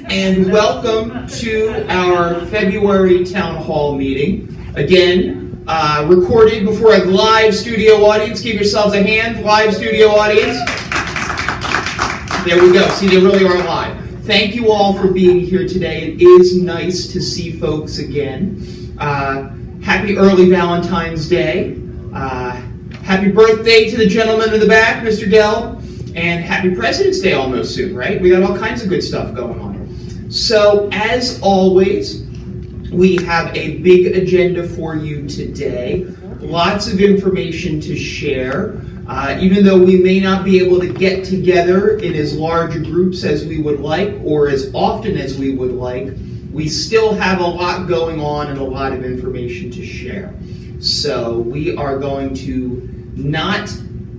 and welcome to our February Town Hall meeting. Again, recorded before a live studio audience. Give yourselves a hand, live studio audience. There we go. See, they really are live. Thank you all for being here today. It is nice to see folks again. Happy early Valentine's Day. Happy birthday to the gentleman in the back, Mr. Dell. And happy President's Day almost soon, right? We got all kinds of good stuff going on. So, as always, we have a big agenda for you today. Lots of information to share. Even though we may not be able to get together in as large groups as we would like or as often as we would like, we still have a lot going on and a lot of information to share. So we are going to not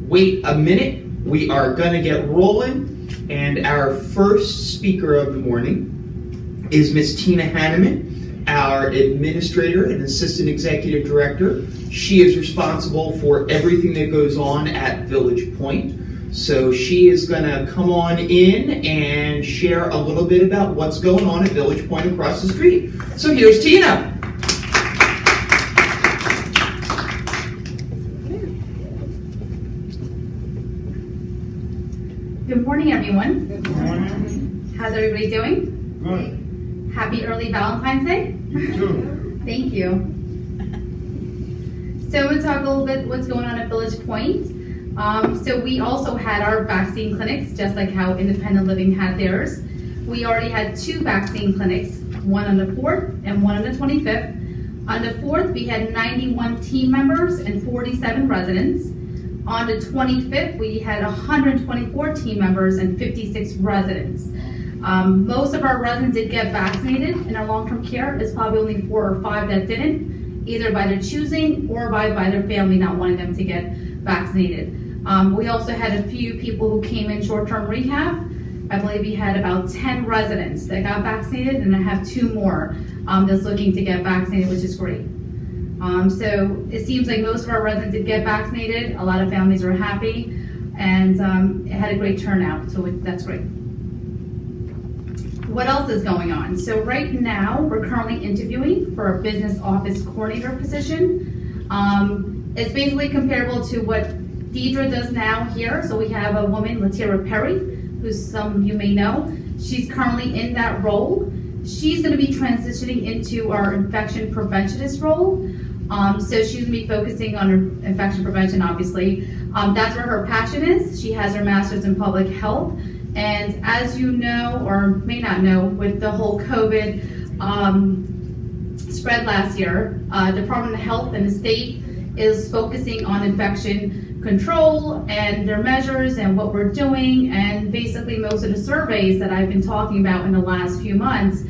wait a minute. We are going to get rolling. And our first speaker of the morning is Ms. Tina Hanneman, our administrator and assistant executive director. She is responsible for everything that goes on at Village Point. So she is going to come on in and share a little bit about what's going on at Village Point across the street. So here's Tina. Good morning, everyone. Good morning. How's everybody doing? Good. Happy early Valentine's Day. You too. Thank you. So we'll talk a little bit what's going on at Village Point. So we also had our vaccine clinics, just like how Independent Living had theirs. We already had 2 vaccine clinics, one on the 4th and one on the 25th. On the 4th, we had 91 team members and 47 residents. On the 25th, we had 124 team members and 56 residents. Most of our residents did get vaccinated in our long-term care. It's probably only 4 or 5 that didn't, either by their choosing or by their family not wanting them to get vaccinated. We also had a few people who came in short-term rehab. I believe we had about 10 residents that got vaccinated, and I have 2 more that's looking to get vaccinated, which is great. So it seems like most of our residents did get vaccinated. A lot of families are happy, and it had a great turnout, so that's great. What else is going on? So right now, we're currently interviewing for a business office coordinator position. It's basically comparable to what Deidre does now here. So we have a woman, Latira Perry, who some of you may know. She's currently in that role. She's going to be transitioning into our infection preventionist role. So she's going to be focusing on infection prevention, obviously. That's where her passion is. She has her master's in public health. And as you know, or may not know, with the whole COVID spread last year, Department of Health and the state is focusing on infection control and their measures and what we're doing. And basically most of the surveys that I've been talking about in the last few months,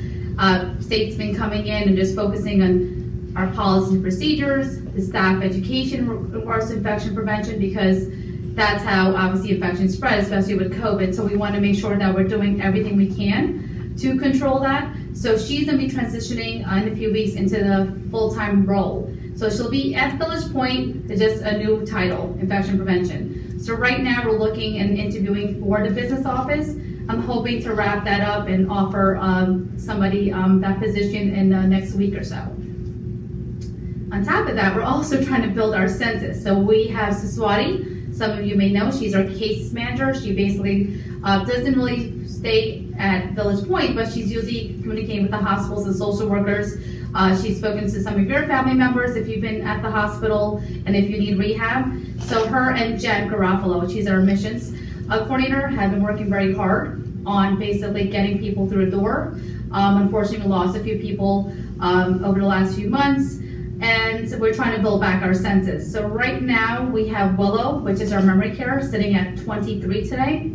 state's been coming in and just focusing on our policies and procedures, the staff education in regards to infection prevention, because that's how obviously infection spread, especially with COVID. So we want to make sure that we're doing everything we can to control that. So she's going to be transitioning in a few weeks into the full-time role. So she'll be at Village Point, it's just a new title, infection prevention. So right now we're looking and interviewing for the business office. I'm hoping to wrap that up and offer somebody that position in the next week or so. On top of that, we're also trying to build our census. So we have Siswati. Some of you may know, she's our case manager. She basically doesn't really stay at Village Point, but she's usually communicating with the hospitals and social workers. She's spoken to some of your family members if you've been at the hospital and if you need rehab. So her and Jen Garofalo, she's our admissions coordinator, have been working very hard on basically getting people through the door. Unfortunately, we lost a few people over the last few months. And so we're trying to build back our census. So right now we have Willow, which is our memory care, sitting at 23 today.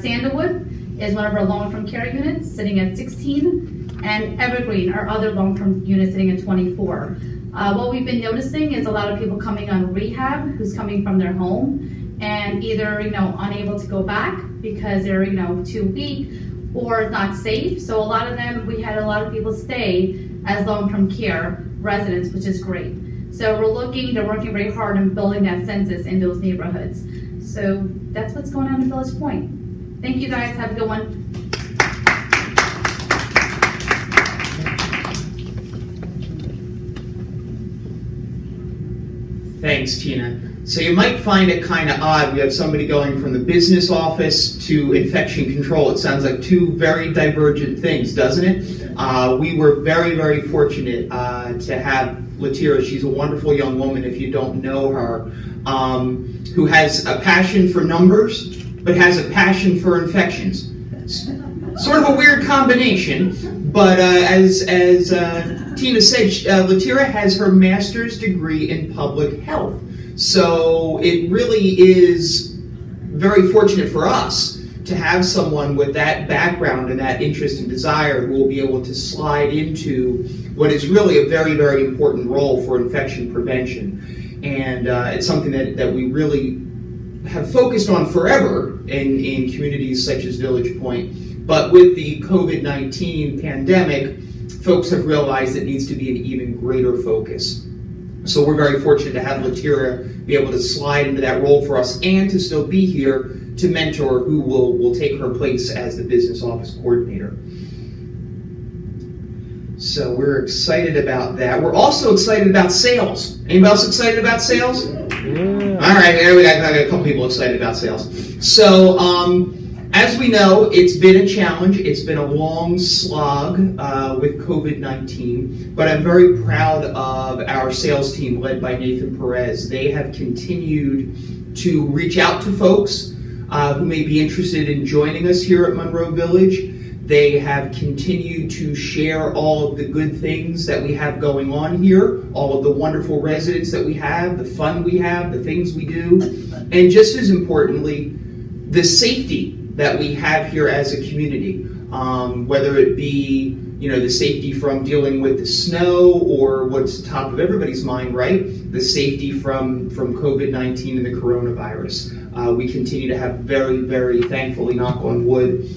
Sandalwood is one of our long-term care units, sitting at 16. And Evergreen, our other long-term unit, sitting at 24. What we've been noticing is a lot of people coming on rehab, who's coming from their home, and either unable to go back because they're too weak or not safe. So a lot of them, we had a lot of people stay as long-term care residents, which is great. So they're working very hard on building that census in those neighborhoods. So that's what's going on in Village Point. Thank you guys, have a good one. Thanks, Tina. So you might find it kind of odd. We have somebody going from the business office to infection control. It sounds like two very divergent things, doesn't it? We were very, very fortunate to have Latira. She's a wonderful young woman, if you don't know her, who has a passion for numbers, but has a passion for infections. Sort of a weird combination, but as Tina said, Latira has her master's degree in public health. So it really is very fortunate for us to have someone with that background and that interest and desire who will be able to slide into what is really a very, very important role for infection prevention. And it's something that we really have focused on forever in communities such as Village Point. But with the COVID-19 pandemic, folks have realized it needs to be an even greater focus. So we're very fortunate to have Latira be able to slide into that role for us and to still be here to mentor who will take her place as the business office coordinator. So we're excited about that. We're also excited about sales. Anybody else excited about sales? Yeah. All right, there we got a couple people excited about sales. So as we know, it's been a challenge. It's been a long slog with COVID-19, but I'm very proud of our sales team led by Nathan Perez. They have continued to reach out to folks who may be interested in joining us here at Monroe Village. They have continued to share all of the good things that we have going on here, all of the wonderful residents that we have, the fun we have, the things we do, and just as importantly, the safety that we have here as a community, whether it be the safety from dealing with the snow or what's top of everybody's mind, right? The safety from COVID-19 and the coronavirus. We continue to have very, very thankfully, knock on wood,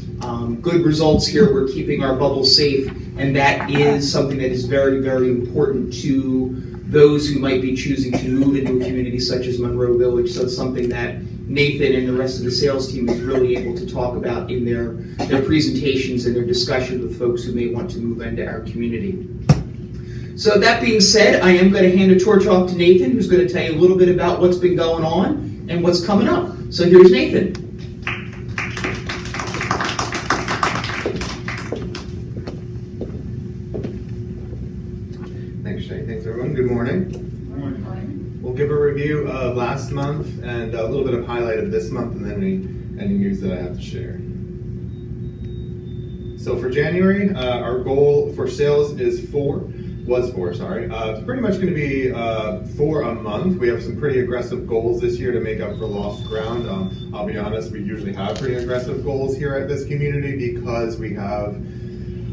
good results here. We're keeping our bubble safe, and that is something that is very, very important to those who might be choosing to move into a community such as Monroe Village. So it's something that Nathan and the rest of the sales team is really able to talk about in their presentations and their discussions with folks who may want to move into our community. So that being said, I am going to hand the torch off to Nathan, who's going to tell you a little bit about what's been going on and what's coming up. So here's Nathan. Thanks, Shay. Thanks, everyone. Good morning. Good morning. We'll give a review of last month and a little bit of highlight of this month, and then any news that I have to share. So for January, our goal for sales was four. It's pretty much going to be 4 a month. We have some pretty aggressive goals this year to make up for lost ground. I'll be honest, we usually have pretty aggressive goals here at this community because we have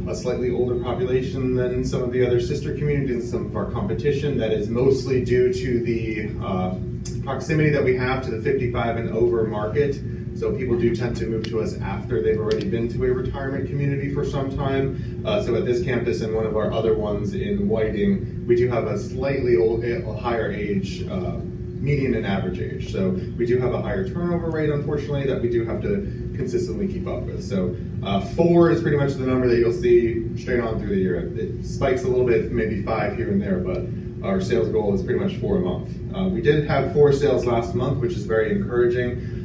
a slightly older population than some of the other sister communities and some of our competition. That is mostly due to the proximity that we have to the 55 and over market. So people do tend to move to us after they've already been to a retirement community for some time. So at this campus and one of our other ones in Whiting, we do have a slightly higher age, median and average age. So we do have a higher turnover rate, unfortunately, that we do have to consistently keep up with. So 4 is pretty much the number that you'll see straight on through the year. It spikes a little bit, maybe 5 here and there, but our sales goal is pretty much 4 a month. We did have 4 sales last month, which is very encouraging.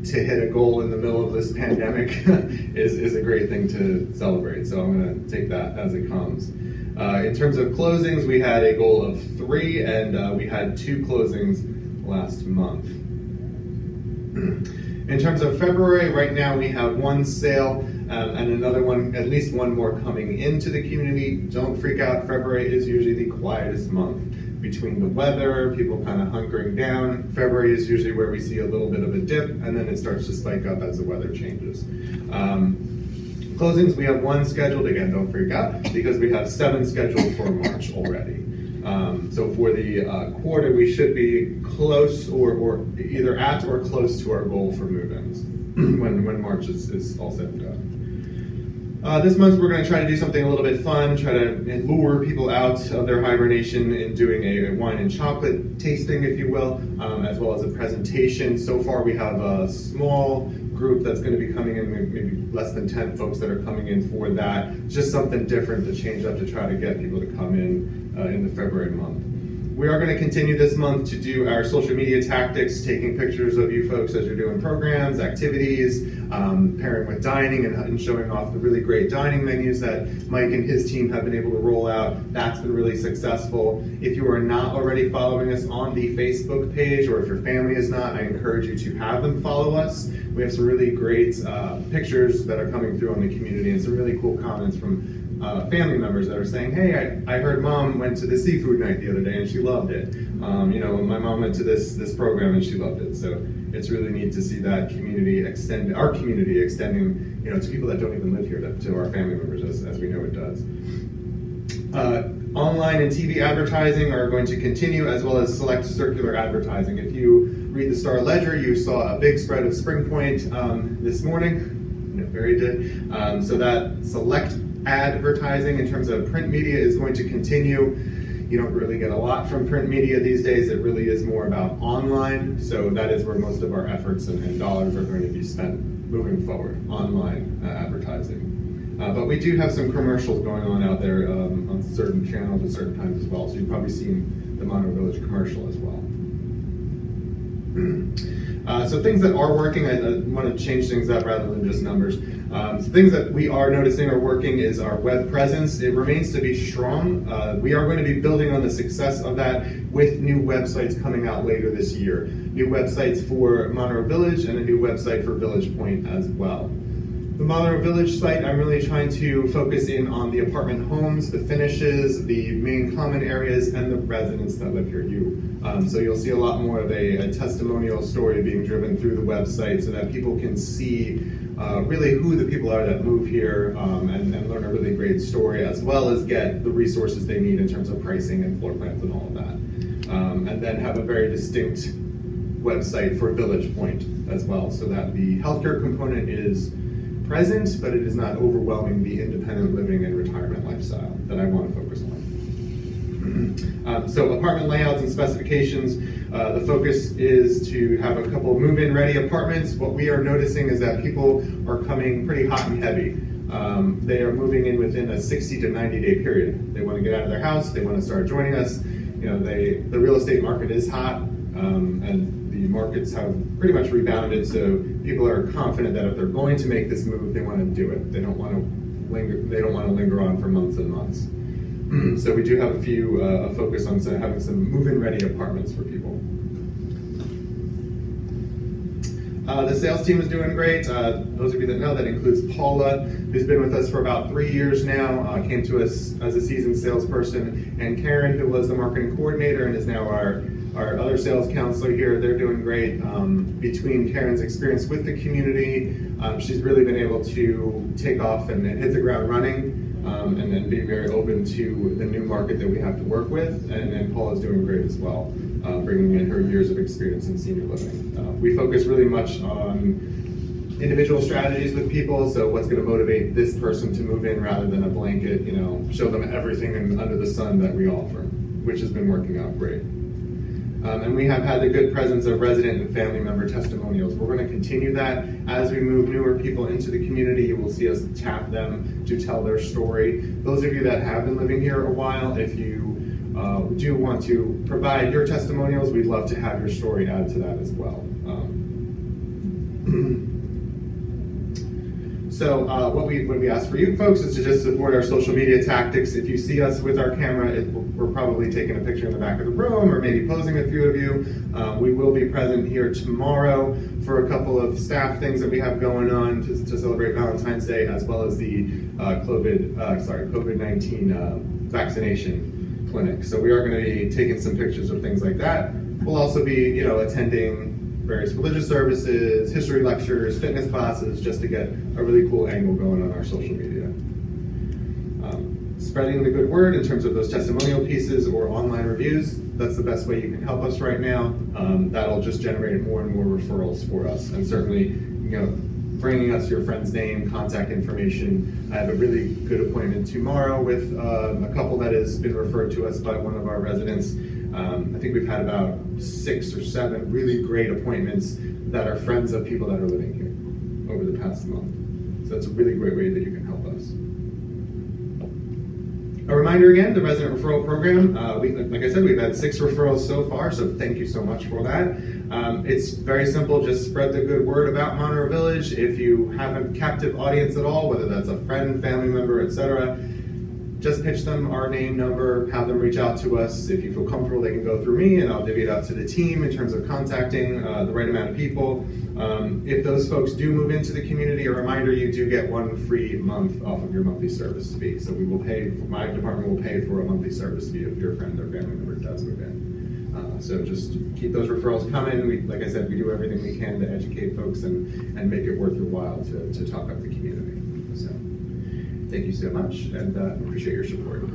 To hit a goal in the middle of this pandemic is a great thing to celebrate. So I'm going to take that as it comes. In terms of closings, we had a goal of 3, and we had 2 closings last month. In terms of February, right now we have 1 sale and another one, at least 1 more coming into the community. Don't freak out, February is usually the quietest month. Between the weather, people kind of hunkering down, February is usually where we see a little bit of a dip, and then it starts to spike up as the weather changes. Closings, we have 1 scheduled, again, don't freak out, because we have 7 scheduled for March already. So for the quarter, we should be close or either at or close to our goal for move-ins when March is all said and done. This month we're going to try to do something a little bit fun, try to lure people out of their hibernation in doing a wine and chocolate tasting, if you will, as well as a presentation. So far we have a small group that's going to be coming in, maybe less than 10 folks that are coming in for that. Just something different to change up to try to get people to come in the February month. We are going to continue this month to do our social media tactics, taking pictures of you folks as you're doing programs, activities, pairing with dining and showing off the really great dining menus that Mike and his team have been able to roll out. That's been really successful. If you are not already following us on the Facebook page, or if your family is not, I encourage you to have them follow us. We have some really great pictures that are coming through on the community and some really cool comments from family members that are saying, hey, I heard Mom went to the seafood night the other day and she loved it. My mom went to this program and she loved it. So it's really neat to see that community extend, our community extending, to people that don't even live here, to our family members, as we know it does. Online and TV advertising are going to continue, as well as select circular advertising. If you read the Star Ledger, you saw a big spread of Spring Point this morning. Very good. So that select advertising in terms of print media is going to continue. You don't really get a lot from print media these days. It really is more about online. So that is where most of our efforts and dollars are going to be spent moving forward, online advertising. But we do have some commercials going on out there on certain channels at certain times as well. So you've probably seen the Monroe Village commercial as well. So things that are working, I want to change things up rather than just numbers. Things that we are noticing are working is our web presence. It remains to be strong. We are going to be building on the success of that with new websites coming out later this year. New websites for Monroe Village and a new website for Village Point as well. The Monroe Village site, I'm really trying to focus in on the apartment homes, the finishes, the main common areas, and the residents that live here. So you'll see a lot more of a testimonial story being driven through the website so that people can see really who the people are that move here and learn a really great story, as well as get the resources they need in terms of pricing and floor plans and all of that. And then have a very distinct website for Village Point as well, so that the healthcare component is present, but it is not overwhelming the independent living and retirement lifestyle that I want to focus on. So apartment layouts and specifications, the focus is to have a couple move-in ready apartments. What we are noticing is that people are coming pretty hot and heavy. They are moving in within a 60 to 90 day period. They want to get out of their house, they want to start joining us. The real estate market is hot, and the markets have pretty much rebounded, so people are confident that if they're going to make this move, they want to do it. They don't want to linger on for months and months. So we do have a focus on having some move-in ready apartments for people. The sales team is doing great. Those of you that know, that includes Paula, who's been with us for about 3 years now, came to us as a seasoned salesperson, and Karen, who was the marketing coordinator and is now our other sales counselor here. They're doing great. Between Karen's experience with the community, she's really been able to take off and hit the ground running, and then be very open to the new market that we have to work with. And Paula's doing great as well, bringing in her years of experience in senior living. We focus really much on individual strategies with people, so what's going to motivate this person to move in rather than a blanket, show them everything under the sun that we offer, which has been working out great. And we have had a good presence of resident and family member testimonials. We're going to continue that as we move newer people into the community. You will see us tap them to tell their story. Those of you that have been living here a while, if you do want to provide your testimonials, we'd love to have your story added to that as well. So what we ask for you folks is to just support our social media tactics. If you see us with our camera, we're probably taking a picture in the back of the room or maybe posing a few of you. We will be present here tomorrow for a couple of staff things that we have going on to celebrate Valentine's Day, as well as the COVID-19 vaccination clinic. So we are going to be taking some pictures of things like that. We'll also be, attending various religious services, history lectures, fitness classes, just to get a really cool angle going on our social media. Spreading the good word in terms of those testimonial pieces or online reviews, that's the best way you can help us right now. That'll just generate more and more referrals for us, and certainly, bringing us your friend's name, contact information. I have a really good appointment tomorrow with a couple that has been referred to us by one of our residents. I think we've had about 6 or 7 really great appointments that are friends of people that are living here over the past month. So that's a really great way that you can help us. A reminder again, the resident referral program, like I said, we've had 6 referrals so far, so thank you so much for that. It's very simple, just spread the good word about Monroe Village. If you have a captive audience at all, whether that's a friend, family member, etc., just pitch them our name, number, have them reach out to us. If you feel comfortable, they can go through me, and I'll divvy it up to the team in terms of contacting the right amount of people. If those folks do move into the community, a reminder, you do get 1 free month off of your monthly service fee. So we will pay, my department will pay for a monthly service fee if your friend or family member does move in. So just keep those referrals coming. Like I said, we do everything we can to educate folks and make it worth your while to talk up the community. So thank you so much, and appreciate your support.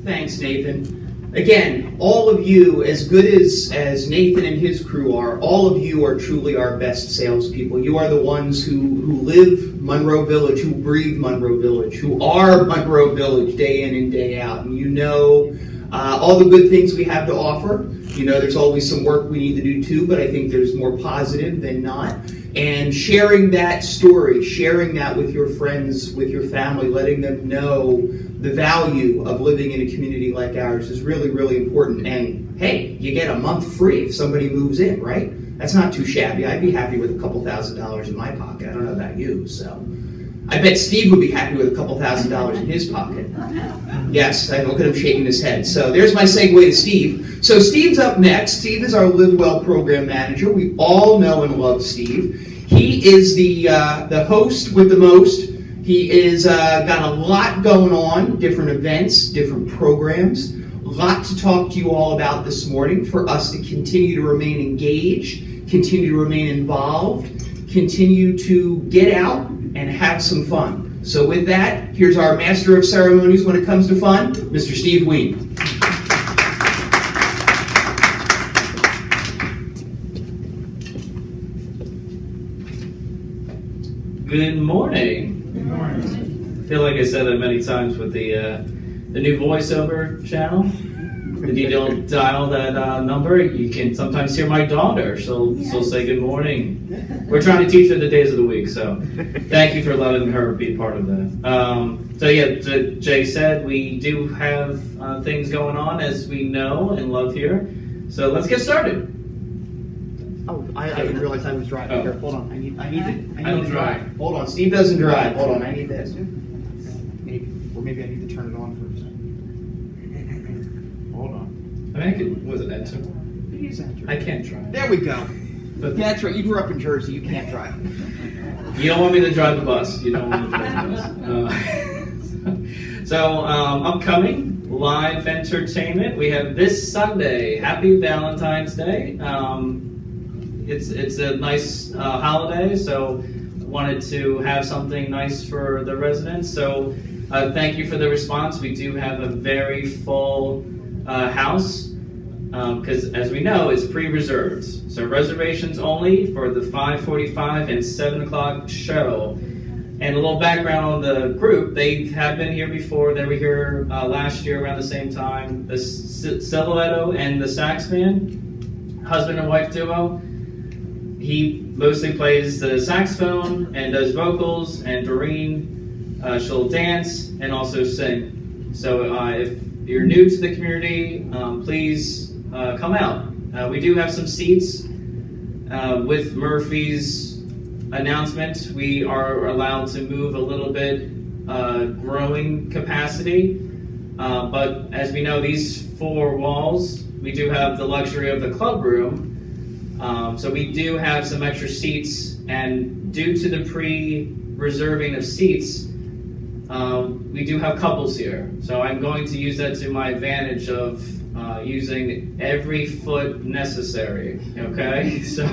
Thanks, Nathan. Again, all of you, as good as Nathan and his crew are, all of you are truly our best salespeople. You are the ones who live Monroe Village, who breathe Monroe Village, who are Monroe Village day in and day out. And you know all the good things we have to offer. You know there's always some work we need to do too, but I think there's more positive than not. And sharing that story, sharing that with your friends, with your family, letting them know the value of living in a community like ours is really, really important. And hey, you get a month free if somebody moves in, right? That's not too shabby. I'd be happy with a couple $1,000s in my pocket. I don't know about you, so. I bet Steve would be happy with a couple $1,000s in his pocket. Yes, I look at him shaking his head. So there's my segue to Steve. So Steve's up next. Steve is our Live Well program manager. We all know and love Steve. He is the host with the most. He is got a lot going on, different events, different programs. A lot to talk to you all about this morning for us to continue to remain engaged, continue to remain involved, continue to get out and have some fun. So with that, here's our master of ceremonies when it comes to fun, Mr. Steve Ween. Good morning. Good morning. I feel like I said that many times with the new voiceover channel. If you don't dial that number, you can sometimes hear my daughter. She'll say good morning. We're trying to teach her the days of the week, so thank you for letting her be part of that. So yeah, Jay said we do have things going on, as we know and love here. So let's get started. Oh, I didn't realize I was driving. Oh. Here, hold on. I need don't to drive. Hold on. Steve doesn't drive. Hold on. I need this. Maybe I need to turn it on first. Hold on. I mean, I could, was it enter? Please enter. I can't drive. There we go. But Yeah, that's right. You grew up in Jersey. You can't drive. you don't want me to drive the bus. You don't want me to drive the bus. So, upcoming live entertainment. We have this Sunday. Happy Valentine's Day. It's a nice holiday, so wanted to have something nice for the residents. So thank you for the response. We do have a very full house because, as we know, it's pre-reserved. So reservations only for the 5:45 and 7 o'clock show. And a little background on the group: they have been here before. They were here last year around the same time. The Silhouetto and the Saxman, husband and wife duo. He mostly plays the saxophone and does vocals, and Doreen, she'll dance and also sing. So if you're new to the community, please come out. We do have some seats. With Murphy's announcement, we are allowed to move a little bit growing capacity. But as we know, these 4 walls, we do have the luxury of the club room. So we do have some extra seats, and due to the pre-reserving of seats, we do have couples here. So I'm going to use that to my advantage of using every foot necessary, okay? So,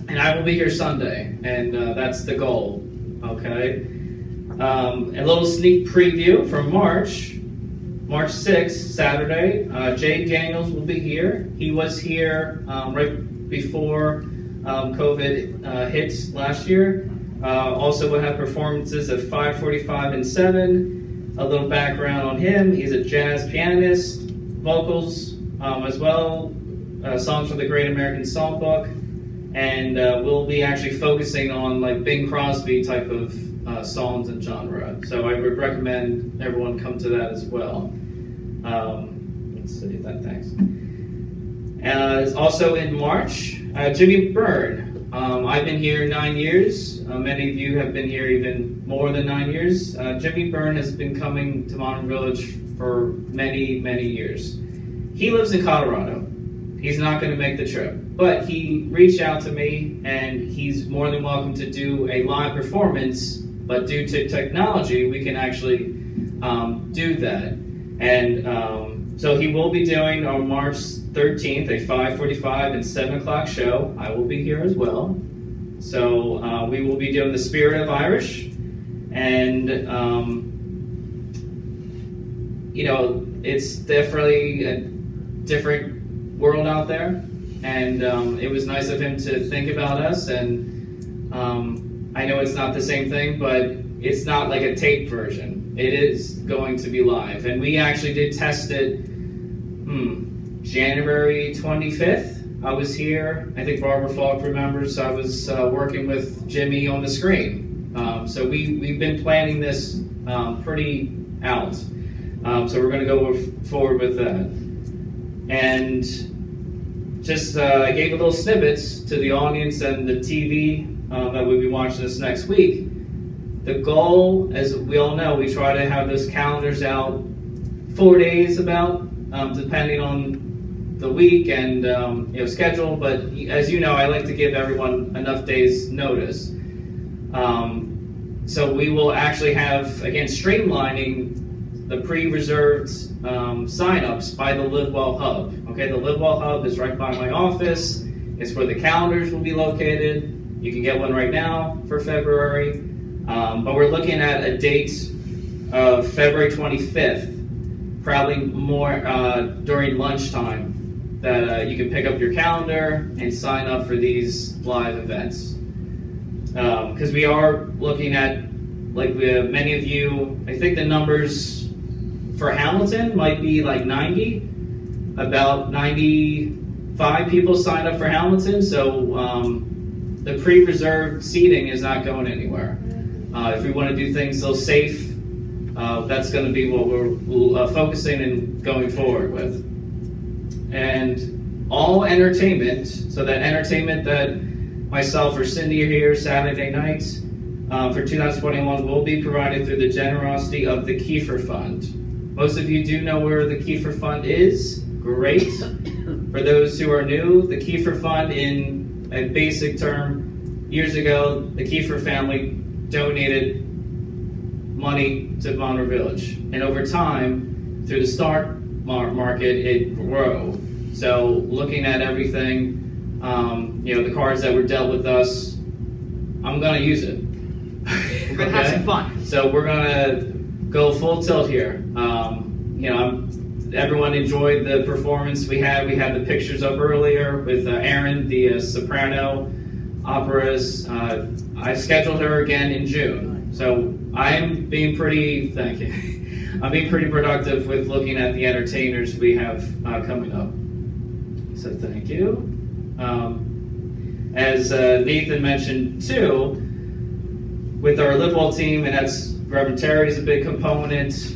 and I will be here Sunday, and that's the goal, okay? A little sneak preview from March 6th, Saturday, Jay Daniels will be here. He was here right before COVID hit last year. Also we'll have performances at 5:45 and 7. A little background on him: he's a jazz pianist, vocals as well, songs from the Great American Songbook, and we'll be actually focusing on like Bing Crosby type of songs and genre. So I would recommend everyone come to that as well. Let's see that. Thanks. It's also in March, Jimmy Byrne. I've been here 9 years. Many of you have been here even more than 9 years. Jimmy Byrne has been coming to Monroe Village for many, many years. He lives in Colorado. He's not going to make the trip, but he reached out to me, and he's more than welcome to do a live performance. But due to technology, we can actually do that. And so he will be doing on March 13th a 5:45 and 7 o'clock show. I will be here as well. So we will be doing the Spirit of Irish, and it's definitely a different world out there, and it was nice of him to think about us. And I know it's not the same thing, but it's not like a tape version. It is going to be live, and we actually did test it January 25th. I was here. I think Barbara Falk remembers. I was working with Jimmy on the screen. So we've been planning this pretty out. So we're going to go forward with that. And just I gave a little snippets to the audience and the TV that we'll be watching this next week. The goal, as we all know, we try to have those calendars out 4 days about, depending on the week and schedule. But as you know, I like to give everyone enough days notice. So we will actually have, again, streamlining the pre-reserved sign-ups by the LiveWell Hub. Okay, the LiveWell Hub is right by my office. It's where the calendars will be located. You can get one right now for February. But we're looking at a date of February 25th, probably more during lunchtime, that you can pick up your calendar and sign up for these live events. Because we are looking at, like many of you, I think the numbers for Hamilton might be like 90. About 95 people signed up for Hamilton, so the pre-reserved seating is not going anywhere. If we want to do things so safe, that's going to be what we're focusing and going forward with. And all entertainment, so that entertainment that myself or Cindy are here Saturday nights for 2021 will be provided through the generosity of the Kiefer Fund. Most of you do know where the Kiefer Fund is. Great. For those who are new, the Kiefer Fund, in a basic term, years ago, the Kiefer family donated money to Monroe Village. And over time, through the stock market, it grew. So looking at everything, the cards that were dealt with us, I'm going to use it. We're going to have some fun. So we're going to go full tilt here. Everyone enjoyed the performance we had. We had the pictures up earlier with Erin, the soprano operas. I scheduled her again in June. So I'm being pretty, thank you. I'm being pretty productive with looking at the entertainers we have coming up. So thank you. As Nathan mentioned too, with our LiveWell team, and that's Reverend Terry's a big component.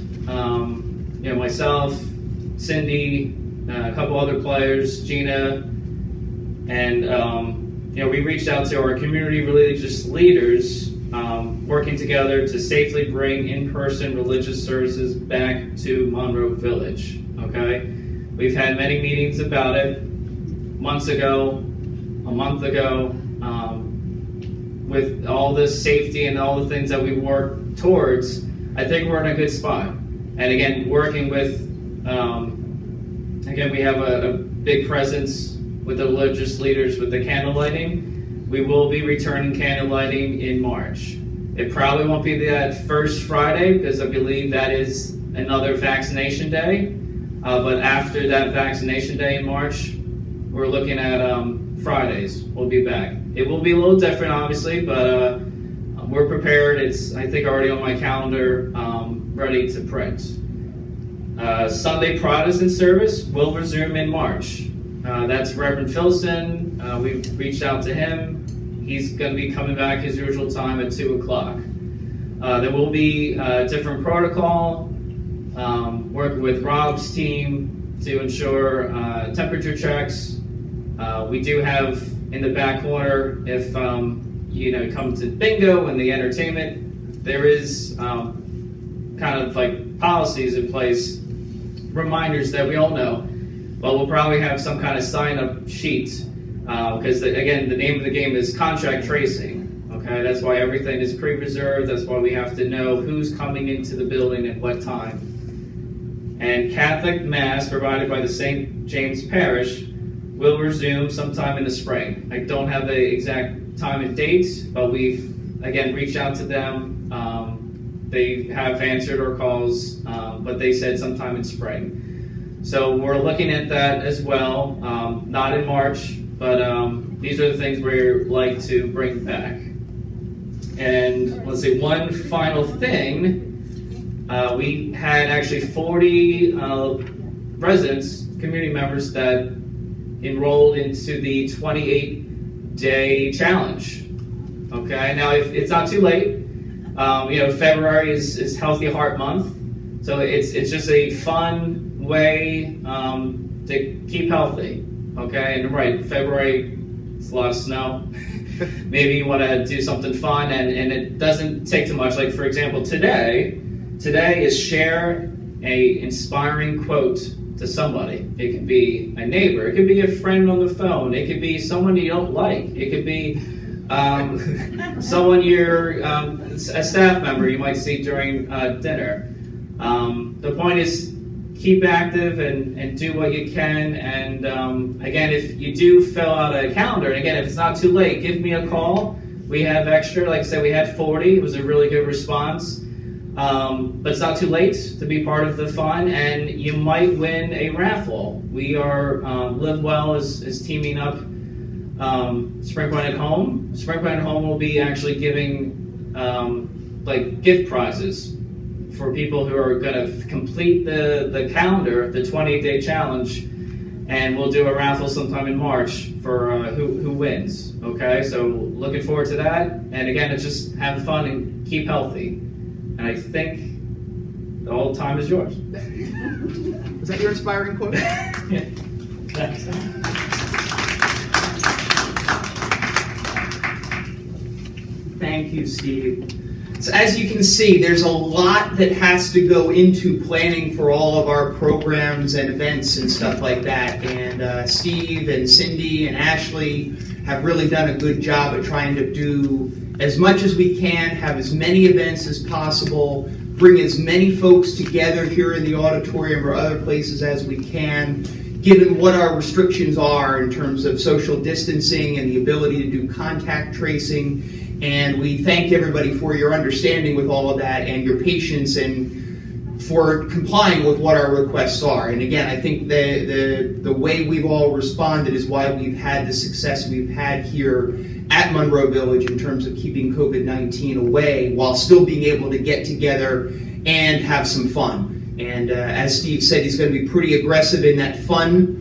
Myself, Cindy, a couple other players, Gina, and we reached out to our community religious leaders, working together to safely bring in-person religious services back to Monroe Village. Okay, we've had many meetings about it a month ago, with all this safety and all the things that we work towards. I think we're in a good spot. And again, working with, we have a big presence with the religious leaders with the candle lighting. We will be returning candle lighting in March. It probably won't be that first Friday, because I believe that is another vaccination day. But after that vaccination day in March, we're looking at Fridays. We'll be back. It will be a little different, obviously, but we're prepared. It's, I think, already on my calendar, ready to print. Sunday Protestant service will resume in March. That's Reverend Filson. We've reached out to him. He's going to be coming back his usual time at 2 o'clock. There will be a different protocol, working with Rob's team to ensure temperature checks. We do have in the back corner, if you come to bingo and the entertainment, there is kind of like policies in place, reminders that we all know. But we'll probably have some kind of sign-up sheet because, again, the name of the game is contract tracing. Okay, that's why everything is pre-reserved. That's why we have to know who's coming into the building at what time. And Catholic Mass, provided by the St. James Parish, will resume sometime in the spring. I don't have the exact time and date, but we've, again, reached out to them. They have answered our calls, but they said sometime in spring. So we're looking at that as well, not in March, but these are the things we'd like to bring back. And let's see, one final thing, we had actually 40 residents, community members that enrolled into the 28-day challenge. Okay, now if it's not too late, February is Healthy Heart Month, so it's just a fun way to keep healthy. Okay, and right, February, it's a lot of snow. Maybe you want to do something fun, and it doesn't take too much. Like, for example, today is share a inspiring quote to somebody. It could be a neighbor, it could be a friend on the phone, it could be someone you don't like, it could be someone a staff member you might see during dinner. The point is, keep active and do what you can. And again, if you do fill out a calendar, and again, if it's not too late, give me a call. We have extra. Like I said, we had 40. It was a really good response. But it's not too late to be part of the fun, and you might win a raffle. We are Live Well is teaming up Spring Point at Home. Spring Point at Home will be actually giving gift prizes for people who are going to complete the calendar, the 28-day challenge, and we'll do a raffle sometime in March for who wins. Okay, so looking forward to that. And again, it's just have fun and keep healthy. And I think the whole time is yours. Was that your inspiring quote? Yeah. Thanks. Thank you, Steve. So as you can see, there's a lot that has to go into planning for all of our programs and events and stuff like that. And Steve and Cindy and Ashley have really done a good job at trying to do as much as we can, have as many events as possible, bring as many folks together here in the auditorium or other places as we can, given what our restrictions are in terms of social distancing and the ability to do contact tracing. And we thank everybody for your understanding with all of that and your patience and for complying with what our requests are. And again, I think the way we've all responded is why we've had the success we've had here at Monroe Village in terms of keeping COVID-19 away while still being able to get together and have some fun. And as Steve said, he's going to be pretty aggressive in that fun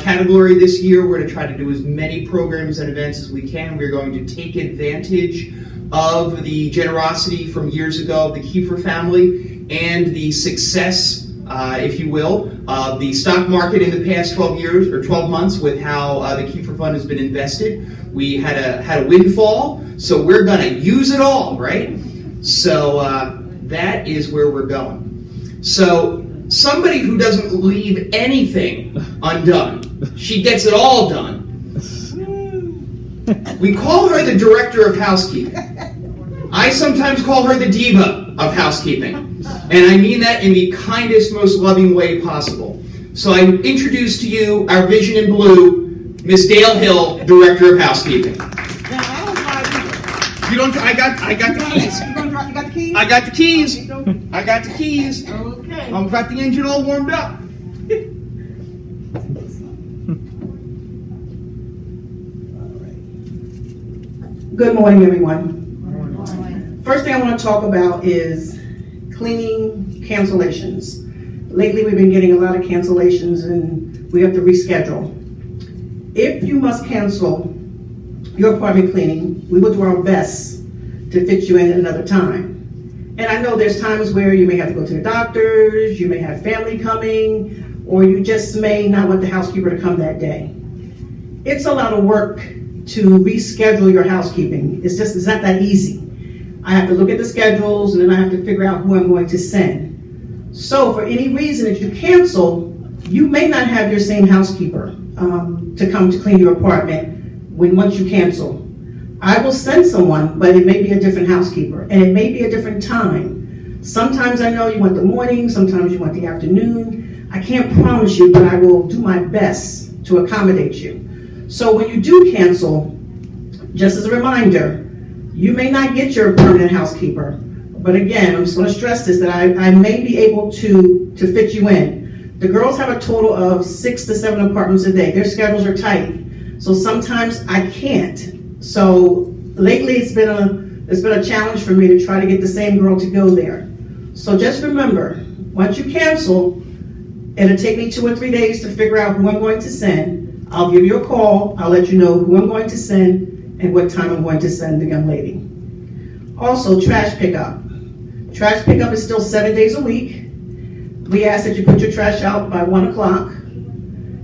category this year. We're going to try to do as many programs and events as we can. We're going to take advantage of the generosity from years ago of the Kiefer family and the success, if you will, of the stock market in the past 12 years or 12 months with how the Kiefer Fund has been invested. We had a windfall, so we're going to use it all, right? So that is where we're going. So somebody who doesn't leave anything undone, she gets it all done. We call her the director of housekeeping. I sometimes call her the diva of housekeeping. And I mean that in the kindest, most loving way possible. So I introduce to you our vision in blue, Miss Dale Hill, director of housekeeping. You don't. I got the keys. You got the keys? I got the keys. Okay. I got the keys. Okay. I've got the engine all warmed up. Good morning, everyone. First thing I want to talk about is cleaning cancellations. Lately, we've been getting a lot of cancellations, and we have to reschedule. If you must cancel your apartment cleaning, we will do our best to fit you in at another time. And I know there's times where you may have to go to the doctors, you may have family coming, or you just may not want the housekeeper to come that day. It's a lot of work to reschedule your housekeeping. It's not that easy. I have to look at the schedules, and then I have to figure out who I'm going to send. So for any reason, if you cancel, you may not have your same housekeeper to come to clean your apartment once you cancel. I will send someone, but it may be a different housekeeper, and it may be a different time. Sometimes I know you want the morning, sometimes you want the afternoon. I can't promise you, but I will do my best to accommodate you. So when you do cancel, just as a reminder, you may not get your permanent housekeeper. But again, I'm just going to stress this, that I may be able to fit you in. The girls have a total of 6 to 7 apartments a day. Their schedules are tight. So sometimes I can't. So lately it's been a challenge for me to try to get the same girl to go there. So just remember, once you cancel, it'll take me 2 or 3 days to figure out who I'm going to send. I'll give you a call. I'll let you know who I'm going to send and what time I'm going to send the young lady. Also, trash pickup. Trash pickup is still 7 days a week. We ask that you put your trash out by 1 o'clock.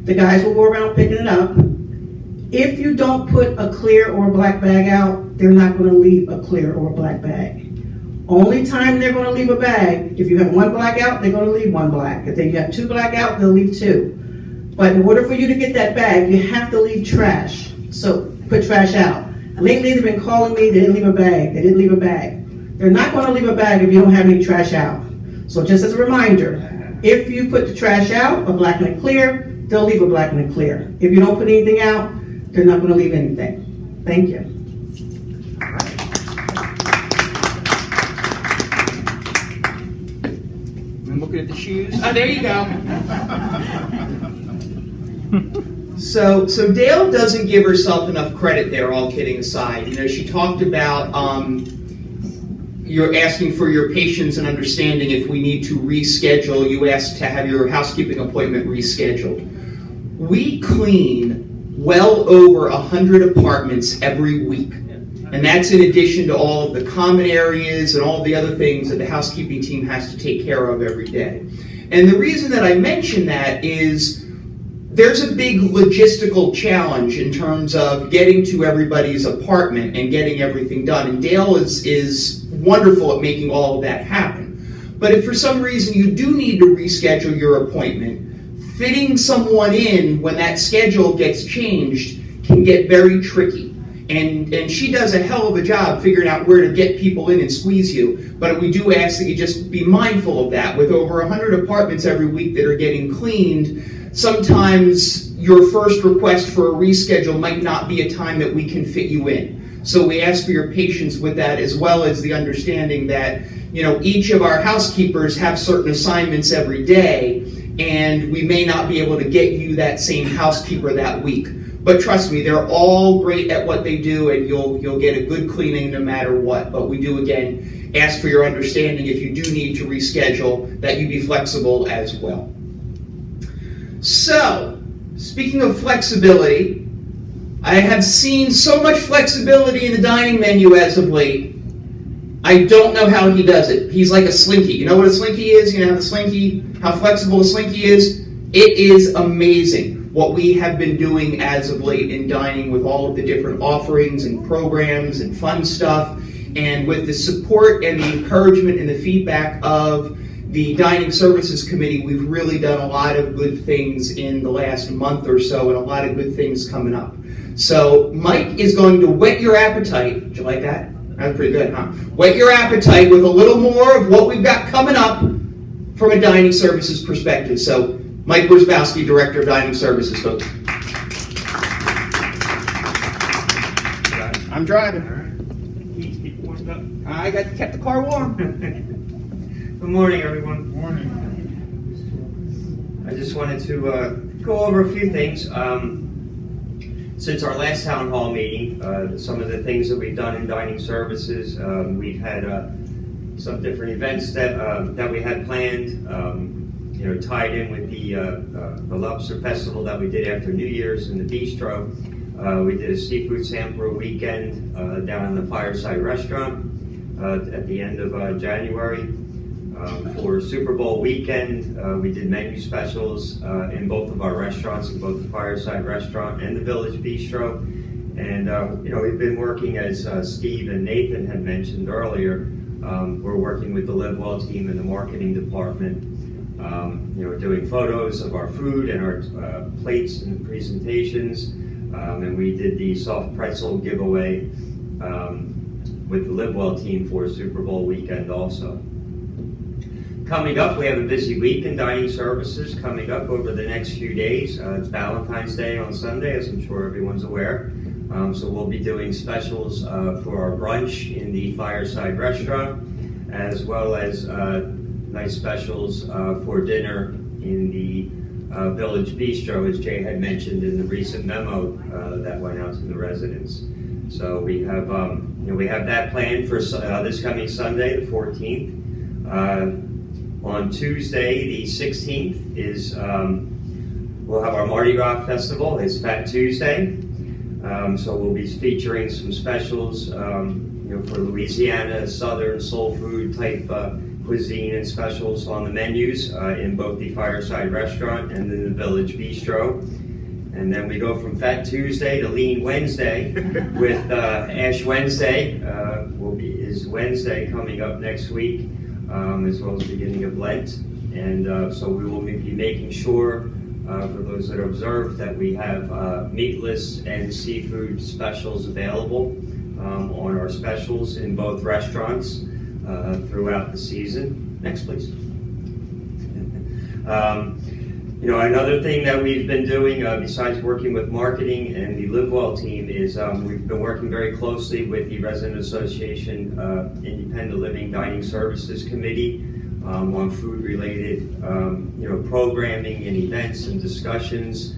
The guys will go around picking it up. If you don't put a clear or a black bag out, they're not going to leave a clear or a black bag. Only time they're going to leave a bag, if you have 1 black out, they're going to leave 1 black. If you have 2 black out, they'll leave 2. But in order for you to get that bag, you have to leave trash. So put trash out. Lately, they've been calling me, they didn't leave a bag. They didn't leave a bag. They're not going to leave a bag if you don't have any trash out. So just as a reminder, if you put the trash out, a black and a clear, they'll leave a black and a clear. If you don't put anything out, they're not going to leave anything. Thank you. I'm looking at the shoes. Oh, there you go. So Dale doesn't give herself enough credit there, all kidding aside. You know, she talked about you're asking for your patience and understanding if we need to reschedule. You asked to have your housekeeping appointment rescheduled. We clean well over 100 apartments every week. And that's in addition to all of the common areas and all the other things that the housekeeping team has to take care of every day. And the reason that I mention that is there's a big logistical challenge in terms of getting to everybody's apartment and getting everything done. And Dale is wonderful at making all of that happen. But if for some reason you do need to reschedule your appointment, fitting someone in when that schedule gets changed can get very tricky. And she does a hell of a job figuring out where to get people in and squeeze you. But we do ask that you just be mindful of that. With over 100 apartments every week that are getting cleaned, sometimes your first request for a reschedule might not be a time that we can fit you in. So we ask for your patience with that, as well as the understanding that, you know, each of our housekeepers have certain assignments every day, and we may not be able to get you that same housekeeper that week. But trust me, they're all great at what they do, and you'll get a good cleaning no matter what. But we do, again, ask for your understanding if you do need to reschedule, that you be flexible as well. So, speaking of flexibility, I have seen so much flexibility in the dining menu as of late. I don't know how he does it. He's like a slinky. You know what a slinky is? You know how flexible a slinky is? It is amazing what we have been doing as of late in dining with all of the different offerings and programs and fun stuff, and with the support and the encouragement and the feedback of the Dining Services Committee. We've really done a lot of good things in the last month or so, and a lot of good things coming up. So Mike is going to whet your appetite. Did you like that? That was pretty good, huh? Whet your appetite with a little more of what we've got coming up from a Dining Services perspective. So Mike Brzezowski, Director of Dining Services, folks. I'm driving. I kept the car warm. Good morning, everyone. Morning. I just wanted to go over a few things. Since our last town hall meeting, some of the things that we've done in dining services, we've had some different events that we had planned. tied in with the Lobster Festival that we did after New Year's in the bistro. We did a seafood sampler weekend down in the Fireside Restaurant at the end of January. For Super Bowl weekend, we did menu specials in both of our restaurants, in both the Fireside Restaurant and the Village Bistro. And we've been working, as Steve and Nathan had mentioned earlier, we're working with the Live Well team in the marketing department, doing photos of our food and our plates and presentations. And we did the soft pretzel giveaway with the Live Well team for Super Bowl weekend also. Coming up, we have a busy week in dining services coming up over the next few days. It's Valentine's Day on Sunday, as I'm sure everyone's aware. So we'll be doing specials for our brunch in the Fireside Restaurant, as well as nice specials for dinner in the Village Bistro, as Jay had mentioned in the recent memo that went out to the residents. So we have that planned for this coming Sunday, the 14th. On Tuesday, the 16th, is we'll have our Mardi Gras Festival. It's Fat Tuesday. So we'll be featuring some specials, for Louisiana, Southern soul food type cuisine and specials on the menus in both the Fireside Restaurant and in the Village Bistro. And then we go from Fat Tuesday to Lean Wednesday with Ash Wednesday. Is Wednesday coming up next week, as well as the beginning of Lent. And so we will be making sure, for those that observe, that we have meatless and seafood specials available on our specials in both restaurants throughout the season. Next, please. Another thing that we've been doing, besides working with marketing and the Live Well team, is we've been working very closely with the Resident Association Independent Living Dining Services Committee on food-related, programming and events and discussions.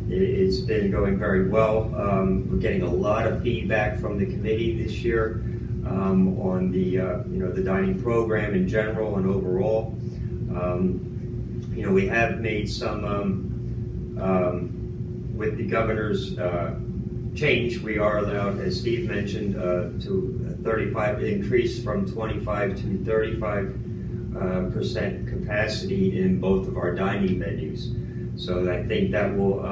It's been going very well. We're getting a lot of feedback from the committee this year on the dining program in general and overall. We have made some, with the governor's change, we are allowed, as Steve mentioned, to 35 increase from 25 to 35% capacity in both of our dining menus. So I think that will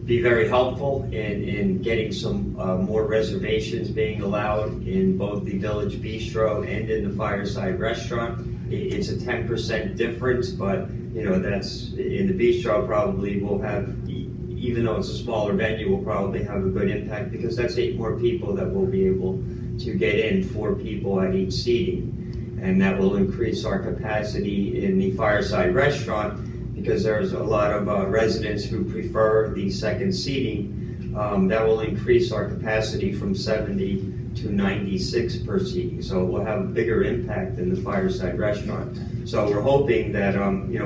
be very helpful in getting some more reservations being allowed in both the Village Bistro and in the Fireside Restaurant. It's a 10% difference, but that's in the bistro probably will have, even though it's a smaller venue, will probably have a good impact because that's 8 more people that will be able to get in, 4 people at each seating. And that will increase our capacity in the Fireside Restaurant because there's a lot of residents who prefer the second seating. That will increase our capacity from 70 to 96 per seating. So it will have a bigger impact in the Fireside Restaurant. So we're hoping that,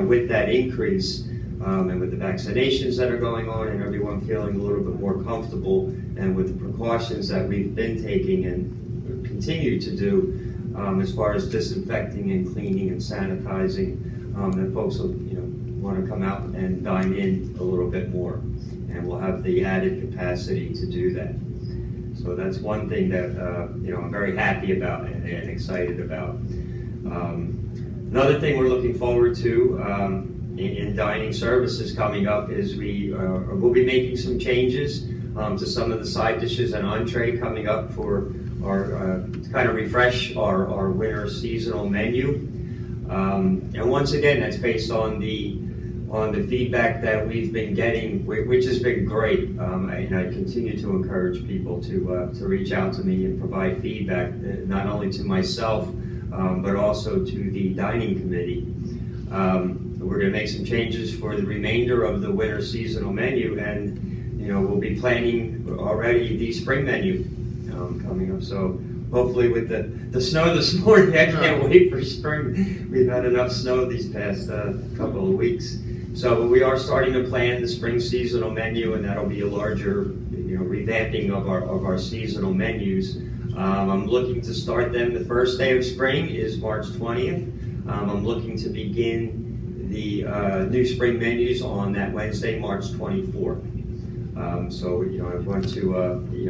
with that increase and with the vaccinations that are going on and everyone feeling a little bit more comfortable and with the precautions that we've been taking and continue to do as far as disinfecting and cleaning and sanitizing, that folks will, want to come out and dine in a little bit more. And we'll have the added capacity to do that. So that's one thing that I'm very happy about and excited about. Another thing we're looking forward to in dining services coming up is we'll be making some changes to some of the side dishes and entree coming up for our to kind of refresh our winter seasonal menu. And once again, that's based on the feedback that we've been getting, which has been great. And I continue to encourage people to reach out to me and provide feedback, not only to myself, but also to the dining committee. We're going to make some changes for the remainder of the winter seasonal menu, and we'll be planning already the spring menu coming up. So hopefully with the snow this morning, I can't wait for spring. We've had enough snow these past couple of weeks. So we are starting to plan the spring seasonal menu, and that'll be a larger, revamping of our seasonal menus. I'm looking to start them. The first day of spring is March 20th. I'm looking to begin the new spring menus on that Wednesday, March 24th. So, I want to,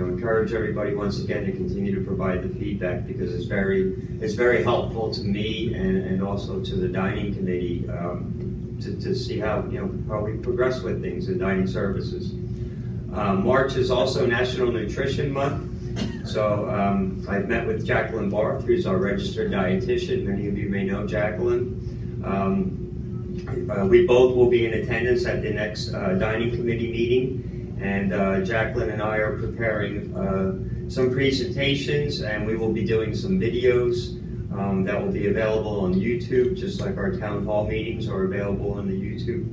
encourage everybody once again to continue to provide the feedback, because it's very helpful to me and also to the dining committee to see how we progress with things in dining services. March is also National Nutrition Month. So I've met with Jacqueline Barth, who's our registered dietitian. Many of you may know Jacqueline. We both will be in attendance at the next dining committee meeting, and Jacqueline and I are preparing some presentations, and we will be doing some videos that will be available on YouTube, just like our town hall meetings are available on the YouTube.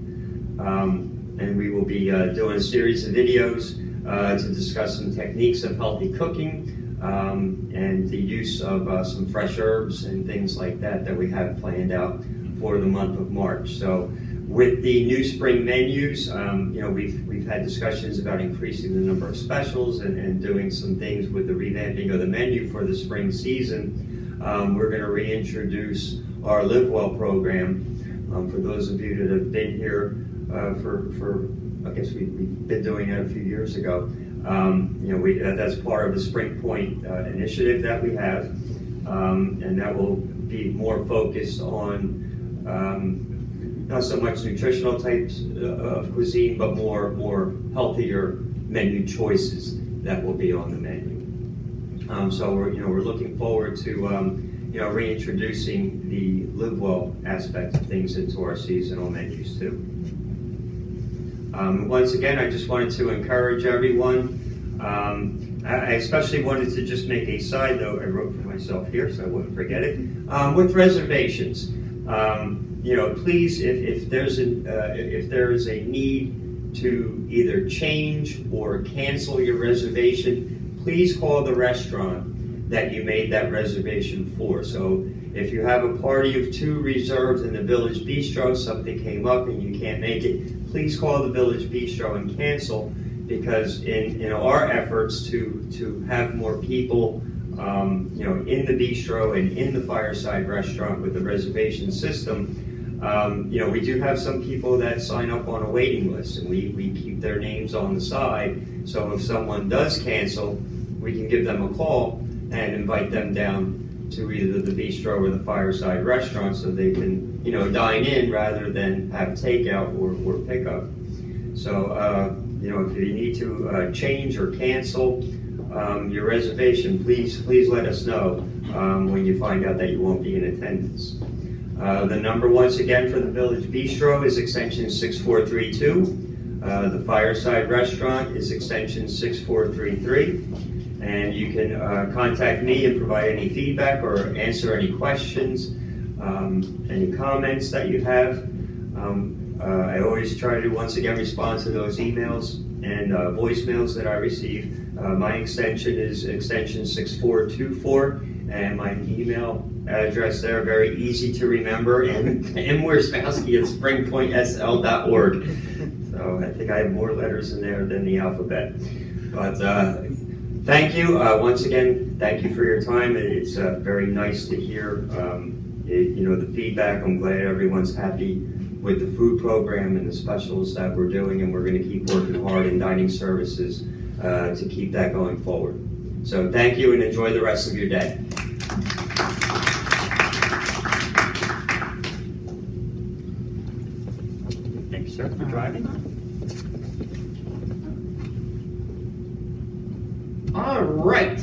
And we will be doing a series of videos to discuss some techniques of healthy cooking and the use of some fresh herbs and things like that we have planned out for the month of March. So with the new spring menus, we've had discussions about increasing the number of specials and doing some things with the revamping of the menu for the spring season. We're going to reintroduce our Live Well program. For those of you that have been here for I guess we've been doing that a few years ago. That's part of the Spring Point initiative that we have, and that will be more focused on not so much nutritional types of cuisine, but more healthier menu choices that will be on the menu. So we're looking forward to reintroducing the Live Well aspect of things into our seasonal menus too. Once again, I just wanted to encourage everyone. I especially wanted to just make a side note. I wrote for myself here so I wouldn't forget it. With reservations, please, if there is a need to either change or cancel your reservation, please call the restaurant that you made that reservation for. So if you have a party of 2 reserved in the Village Bistro, something came up and you can't make it, please call the Village Bistro and cancel, because in our efforts to have more people in the bistro and in the fireside restaurant with the reservation system, we do have some people that sign up on a waiting list, and we keep their names on the side, so if someone does cancel, we can give them a call and invite them down to either the bistro or the fireside restaurant so they can dine in rather than have takeout or pickup. So if you need to change or cancel your reservation, please let us know when you find out that you won't be in attendance. The number once again for the Village Bistro is extension 6432. The Fireside Restaurant is extension 6433. And you can contact me and provide any feedback or answer any questions, any comments that you have. I always try to once again respond to those emails and voicemails that I receive. My extension is extension 6424, and my email address there, very easy to remember, and mwerspowski@springpointsl.org. So I think I have more letters in there than the alphabet. But thank you. Once again, thank you for your time. It's very nice to hear the feedback. I'm glad everyone's happy with the food program and the specials that we're doing, and we're going to keep working hard in dining services to keep that going forward. So thank you, and enjoy the rest of your day. Thank you, sir, for driving. All right.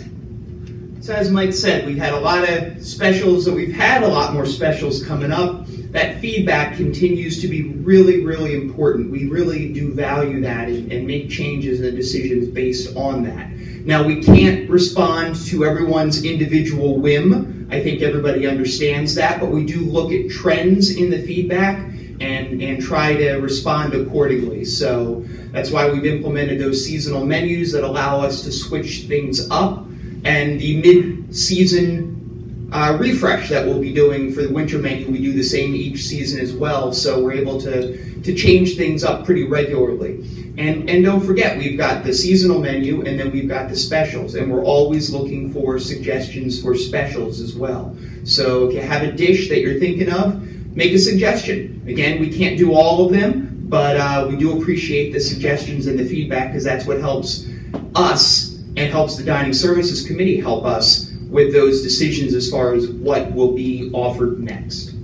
So as Mike said, we've had a lot of specials, and we've had a lot more specials coming up. That feedback continues to be really, really important. We really do value that and make changes and decisions based on that. Now, we can't respond to everyone's individual whim. I think everybody understands that, but we do look at trends in the feedback and try to respond accordingly. So that's why we've implemented those seasonal menus that allow us to switch things up. And the mid-season refresh that we'll be doing for the winter menu. We do the same each season as well, so we're able to change things up pretty regularly. And don't forget, we've got the seasonal menu, and then we've got the specials, and we're always looking for suggestions for specials as well. So if you have a dish that you're thinking of, make a suggestion. Again, we can't do all of them, but we do appreciate the suggestions and the feedback, because that's what helps us and helps the Dining Services Committee help us with those decisions as far as what will be offered next.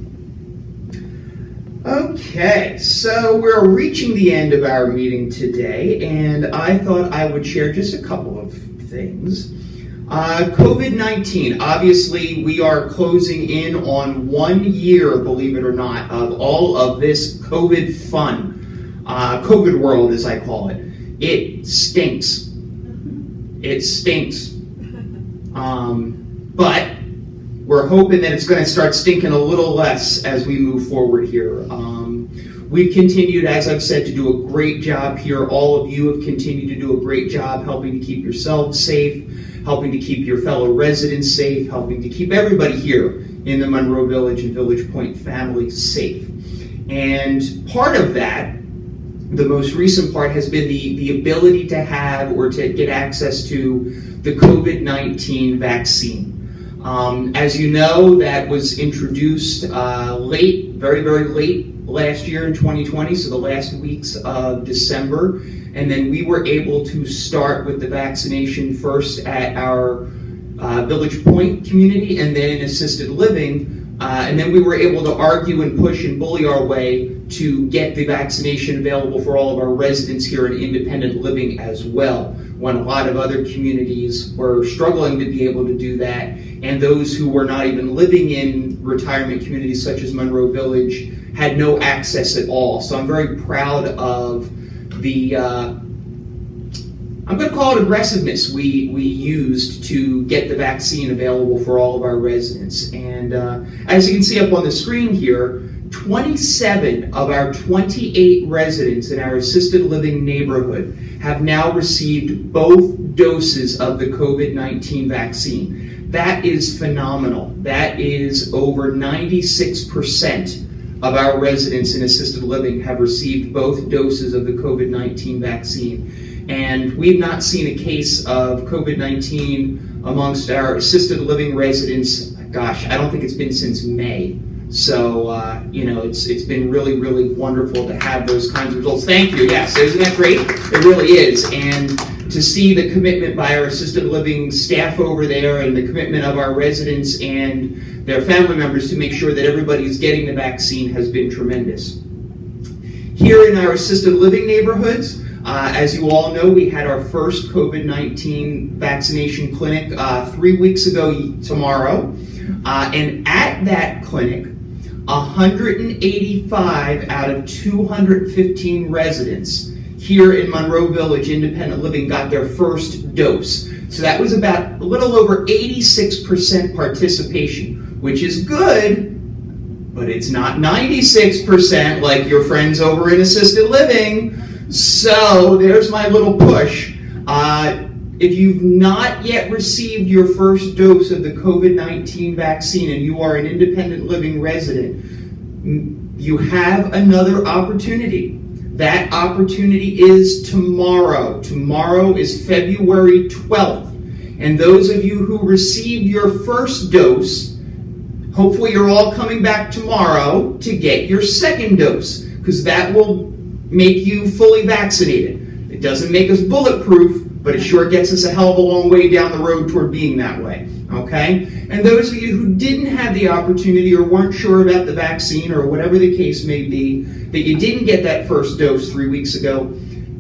Okay, so we're reaching the end of our meeting today, and I thought I would share just a couple of things. COVID-19, obviously we are closing in on 1 year, believe it or not, of all of this COVID fun. COVID world, as I call it. It stinks. It stinks. But we're hoping that it's going to start stinking a little less as we move forward here. We've continued, as I've said, to do a great job here. All of you have continued to do a great job helping to keep yourselves safe, helping to keep your fellow residents safe, helping to keep everybody here in the Monroe Village and Village Point family safe. And part of that, the most recent part, has been the ability to have or to get access to the COVID-19 vaccine. As you know, that was introduced late, very, very late last year in 2020, so the last weeks of December. And then we were able to start with the vaccination first at our Village Point community and then in assisted living. And then we were able to argue and push and bully our way to get the vaccination available for all of our residents here in independent living as well, when a lot of other communities were struggling to be able to do that, and those who were not even living in retirement communities such as Monroe Village had no access at all. So I'm very proud of the, I'm going to call it aggressiveness we used to get the vaccine available for all of our residents. And as you can see up on the screen here, 27 of our 28 residents in our assisted living neighborhood have now received both doses of the COVID-19 vaccine. That is phenomenal. That is over 96% of our residents in assisted living have received both doses of the COVID-19 vaccine. And we've not seen a case of COVID-19 amongst our assisted living residents, gosh, I don't think it's been since May. So, it's been really, really wonderful to have those kinds of results. Thank you. Yes, isn't that great? It really is. And to see the commitment by our assisted living staff over there and the commitment of our residents and their family members to make sure that everybody's getting the vaccine has been tremendous. Here in our assisted living neighborhoods, as you all know, we had our first COVID-19 vaccination clinic 3 weeks ago tomorrow. And at that clinic, 185 out of 215 residents here in Monroe Village Independent Living got their first dose. So that was about a little over 86% participation, which is good, but it's not 96% like your friends over in assisted living. So there's my little push. If you've not yet received your first dose of the COVID-19 vaccine and you are an independent living resident, you have another opportunity. That opportunity is tomorrow. Tomorrow is February 12th. And those of you who received your first dose, hopefully you're all coming back tomorrow to get your second dose, because that will make you fully vaccinated. It doesn't make us bulletproof, but it sure gets us a hell of a long way down the road toward being that way, okay? And those of you who didn't have the opportunity or weren't sure about the vaccine or whatever the case may be, that you didn't get that first dose 3 weeks ago,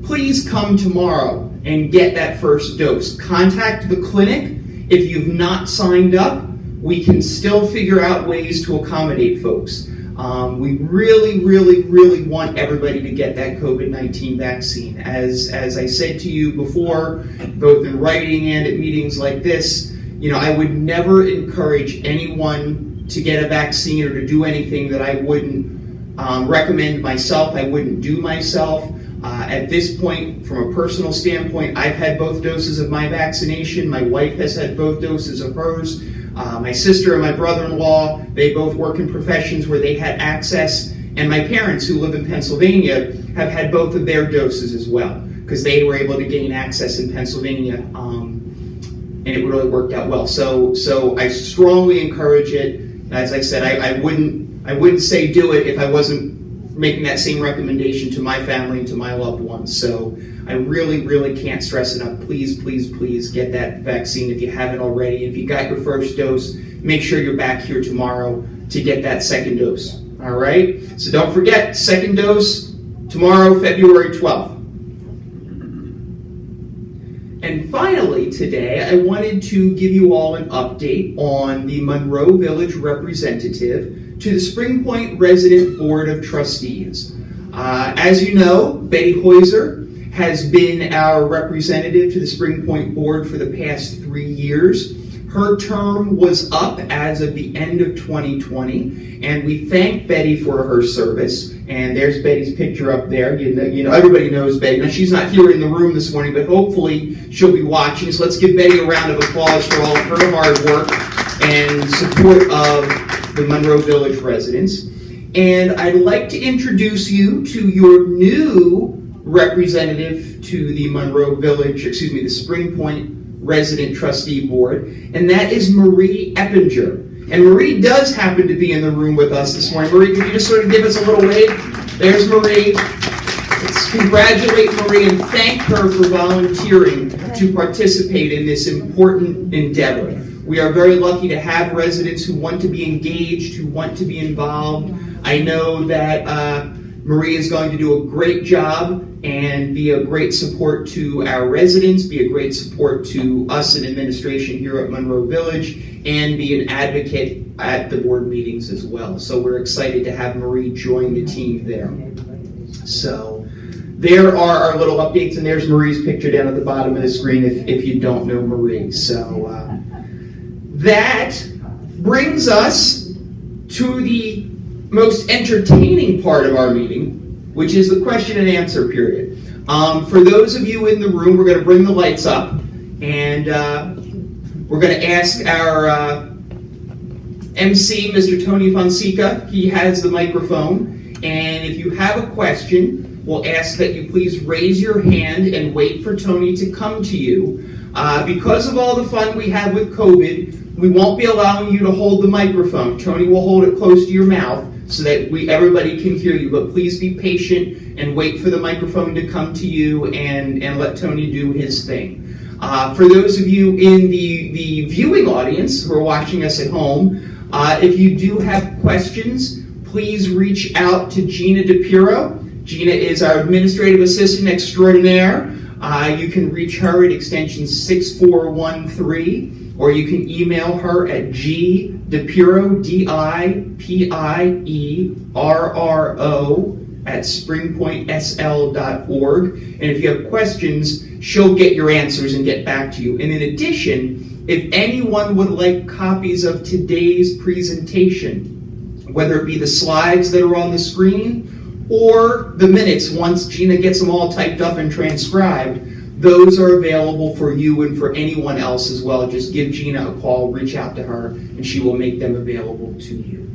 please come tomorrow and get that first dose. Contact the clinic. If you've not signed up, we can still figure out ways to accommodate folks. We really, really, really want everybody to get that COVID-19 vaccine. As I said to you before, both in writing and at meetings like this, I would never encourage anyone to get a vaccine or to do anything that I wouldn't recommend myself, I wouldn't do myself. At this point, from a personal standpoint, I've had both doses of my vaccination. My wife has had both doses of hers. My sister and my brother-in-law, they both work in professions where they had access, and my parents, who live in Pennsylvania, have had both of their doses as well, because they were able to gain access in Pennsylvania, and it really worked out well. So I strongly encourage it. As I said, I wouldn't say do it if I wasn't making that same recommendation to my family and to my loved ones. So I really, really can't stress enough. Please, please, please get that vaccine if you haven't already. If you got your first dose, make sure you're back here tomorrow to get that second dose. All right? So don't forget, second dose tomorrow, February 12th. And finally today, I wanted to give you all an update on the Monroe Village representative to the Spring Point Resident Board of Trustees. As you know, Betty Heuser has been our representative to the Spring Point Board for the past 3 years. Her term was up as of the end of 2020, and we thank Betty for her service. And there's Betty's picture up there. You know, everybody knows Betty. Now, she's not here in the room this morning, but hopefully she'll be watching. So let's give Betty a round of applause for all of her hard work and support of the Monroe Village residents. And I'd like to introduce you to your new representative to the the Spring Point Resident Trustee Board, and that is Marie Eppinger. And Marie does happen to be in the room with us this morning. Marie, could you just sort of give us a little wave? There's Marie. Let's congratulate Marie and thank her for volunteering to participate in this important endeavor. We are very lucky to have residents who want to be engaged, who want to be involved. I know that Marie is going to do a great job and be a great support to our residents, be a great support to us in administration here at Monroe Village, and be an advocate at the board meetings as well. So we're excited to have Marie join the team there. So there are our little updates, and there's Marie's picture down at the bottom of the screen if you don't know Marie. So that brings us to the most entertaining part of our meeting, which is the question and answer period. For those of you in the room, we're going to bring the lights up, and we're going to ask our MC, Mr. Tony Fonseca. He has the microphone, and if you have a question, we'll ask that you please raise your hand and wait for Tony to come to you. Because of all the fun we have with COVID, we won't be allowing you to hold the microphone. Tony will hold it close to your mouth so that everybody can hear you. But please be patient and wait for the microphone to come to you and let Tony do his thing. For those of you in the viewing audience who are watching us at home, if you do have questions, please reach out to Gina DePiro. Gina is our administrative assistant extraordinaire. You can reach her at extension 6413. Or you can email her at gdipiro, DIPIERRO, at springpointsl.org. And if you have questions, she'll get your answers and get back to you. And in addition, if anyone would like copies of today's presentation, whether it be the slides that are on the screen or the minutes once Gina gets them all typed up and transcribed, those are available for you and for anyone else as well. Just give Gina a call, reach out to her, and she will make them available to you.